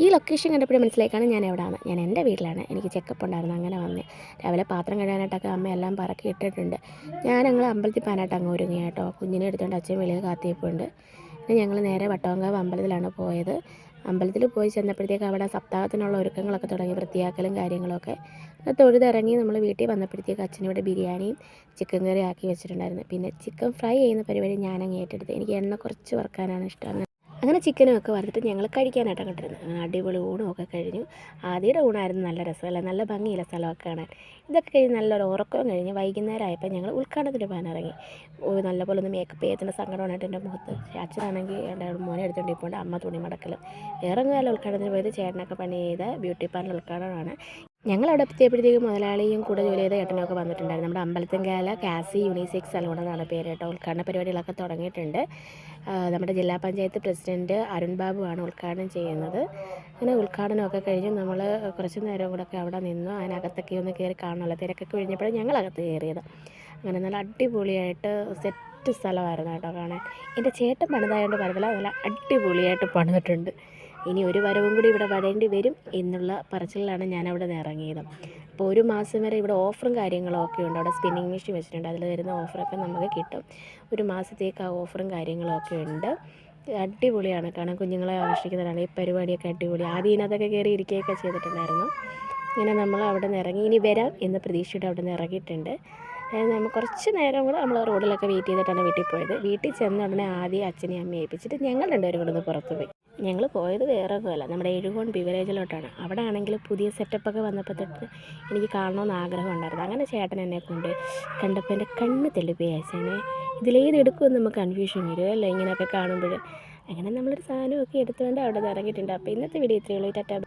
ഈ ലൊക്കേഷൻ കണ്ടപ്പോഴും മനസ്സിലാക്കാണ് ഞാൻ എവിടെയാണ്. ഞാൻ എൻ്റെ വീട്ടിലാണ്. എനിക്ക് ചെക്കപ്പ് ഉണ്ടായിരുന്നു, അങ്ങനെ വന്നേ. രാവിലെ പാത്രം കഴുകാനായിട്ടൊക്കെ അമ്മ എല്ലാം പറക്കി ഇട്ടിട്ടുണ്ട്. ഞങ്ങൾ അമ്പലത്തിൽ പോകാനായിട്ട് അങ്ങ് ഒരുങ്ങി കേട്ടോ. കുഞ്ഞിനെ എടുത്തുകൊണ്ട് അച്ഛൻ വെളിയിൽ കാത്തിരിപ്പുണ്ട്. പിന്നെ ഞങ്ങൾ നേരെ വട്ടവങ്കാവ് അമ്പലത്തിലാണ് പോയത്. അമ്പലത്തിൽ പോയി ചെന്നപ്പോഴത്തേക്ക് അവിടെ സപ്താഹത്തിനുള്ള ഒരുക്കങ്ങളൊക്കെ തുടങ്ങി, വൃത്തിയാക്കലും കാര്യങ്ങളൊക്കെ. തൊഴുതിറങ്ങി നമ്മൾ വീട്ടിൽ വന്നപ്പോഴത്തേക്ക് അച്ഛനിവിടെ ബിരിയാണിയും ചിക്കൻ കറി ആക്കി വെച്ചിട്ടുണ്ടായിരുന്നു. പിന്നെ ചിക്കൻ ഫ്രൈ ചെയ്യുന്ന പരിപാടി ഞാനങ്ങ് ഏറ്റെടുത്ത്. എനിക്ക് എണ്ണ കുറച്ച് വറുക്കാനാണ് ഇഷ്ടം. അങ്ങനെ ചിക്കനൊക്കെ വറുത്തിട്ട് ഞങ്ങൾ കഴിക്കാനായിട്ട് അങ്ങോട്ടിരുന്നു. അടിപൊളി ഊണമൊക്കെ കഴിഞ്ഞു. ആദ്യയുടെ ഊണായിരുന്നു, നല്ല രസമല്ല, നല്ല ഭംഗിയില്ല സ്ഥലമൊക്കെ കാണാൻ. ഇതൊക്കെ കഴിഞ്ഞ് നല്ലൊരു ഉറക്കവും കഴിഞ്ഞ് വൈകുന്നേരം ആയപ്പോൾ ഞങ്ങൾ ഉദ്ഘാടനത്തിന് പോകാനിറങ്ങി. നല്ലപോലെ ഒന്ന് മേക്കപ്പ് ചെയ്തതിൻ്റെ സങ്കടമായിട്ട് എൻ്റെ മുഖത്ത്. അച്ഛനാണെങ്കിൽ എൻ്റെ മോനെ എടുത്തുകൊണ്ട് ഇപ്പോൾ അമ്മ തുണി മടക്കലും. വേറെ ഒന്നുമല്ല ഉദ്ഘാടനത്തിന് പോയത്, ചേട്ടനൊക്കെ പണി ചെയ്ത ബ്യൂട്ടി പാർലർ ഉദ്ഘാടനമാണ്. ഞങ്ങളവിടെ എത്തിയപ്പോഴത്തേക്കും മുതലാളിയും കൂടെ ജോലി ചെയ്ത ഏട്ടനൊക്കെ വന്നിട്ടുണ്ടായിരുന്നു. നമ്മുടെ അമ്പലത്തിൻകാല കാസി യൂണിസെക്സ് സലൂൺ എന്നാണ് പേര് കേട്ടോ. ഉദ്ഘാടന പരിപാടികളൊക്കെ തുടങ്ങിയിട്ടുണ്ട്. നമ്മുടെ ജില്ലാ പഞ്ചായത്ത് പ്രസിഡൻറ്റ് അരുൺ ബാബുവാണ് ഉദ്ഘാടനം ചെയ്യുന്നത്. അങ്ങനെ ഉദ്ഘാടനമൊക്കെ കഴിഞ്ഞ് നമ്മൾ കുറച്ച് നേരം കൂടെയൊക്കെ അവിടെ നിന്നു. അതിനകത്തൊക്കെ ഒന്ന് കയറി കാണണമല്ലോ. തിരക്കൊക്കെ കഴിഞ്ഞപ്പോഴാണ് ഞങ്ങളകത്ത് കയറിയത്. അങ്ങനെ നല്ല അടിപൊളിയായിട്ട് സെറ്റ് സ്ഥലമായിരുന്നു കേട്ടോ കാണാൻ. എൻ്റെ ചേട്ടൻ പണിതായതുകൊണ്ട് പറഞ്ഞില്ല, നല്ല അടിപൊളിയായിട്ട് പണിതിട്ടുണ്ട്. ഇനി ഒരു വരവും കൂടി ഇവിടെ വരേണ്ടി വരും എന്നുള്ള പറച്ചിലാണ് ഞാനവിടെ നിന്ന് ഇറങ്ങിയത്. അപ്പോൾ ഒരു മാസം വരെ ഇവിടെ ഓഫറും കാര്യങ്ങളും ഒക്കെ ഉണ്ട്. അവിടെ സ്പിന്നിങ് മെഷീൻ വെച്ചിട്ടുണ്ട്, അതിൽ വരുന്ന ഓഫറൊക്കെ നമുക്ക് കിട്ടും. ഒരു മാസത്തേക്ക് ആ ഓഫറും കാര്യങ്ങളൊക്കെ ഉണ്ട്. അടിപൊളിയാണ് കാണാൻ, കുഞ്ഞുങ്ങളെ ആകർഷിക്കുന്നതാണ് ഈ പരിപാടിയൊക്കെ. അടിപൊളി. ആദ്യം ഇതിനകത്തൊക്കെ കയറി ഇരിക്കുകയൊക്കെ ചെയ്തിട്ടുണ്ടായിരുന്നു. ഇങ്ങനെ നമ്മൾ അവിടെ നിന്ന് ഇറങ്ങി, ഇനി വരാം എന്ന് പ്രതീക്ഷയുടെ അവിടെ നിന്ന് ഇറങ്ങിയിട്ടുണ്ട്. നമ്മൾ കുറച്ച് നേരം കൂടെ നമ്മൾ റോഡിലൊക്കെ വെയിറ്റ് ചെയ്തിട്ടാണ് വീട്ടിൽ പോയത്. വീട്ടിൽ ചെന്ന ഉടനെ ആദ്യം അച്ഛനെയും അമ്മയെ ഏൽപ്പിച്ചിട്ട് ഞങ്ങൾ രണ്ടുപേരും കൂടെ ഒന്ന് പുറത്ത് പോയി. ഞങ്ങൾ പോയത് വേറെ ഒന്നുമല്ല, നമ്മുടെ എഴുകോൺ ബിവറേജിലോട്ടാണ്. അവിടെ ആണെങ്കിൽ പുതിയ സെറ്റപ്പൊക്കെ വന്നപ്പോൾ തൊട്ട് എനിക്ക് കാണണമെന്ന് ആഗ്രഹം ഉണ്ടായിരുന്നു. അങ്ങനെ ചേട്ടൻ എന്നെ കൊണ്ട് കണ്ടപ്പോൾ എൻ്റെ കണ്ണ് തെളിപ്പോയി. അച്ഛനെ ഇതിലേത് എടുക്കുമെന്ന് നമുക്ക് കൺഫ്യൂഷൻ വരും അല്ലേ ഇങ്ങനെയൊക്കെ കാണുമ്പോൾ. അങ്ങനെ നമ്മളൊരു സാധനമൊക്കെ എടുത്തുകൊണ്ട് അവിടെ നിന്ന് ഇറങ്ങിയിട്ടുണ്ട്. അപ്പോൾ ഇന്നത്തെ വീഡിയോ ഇത്രയേ ഉള്ളൂ. ടാറ്റാ.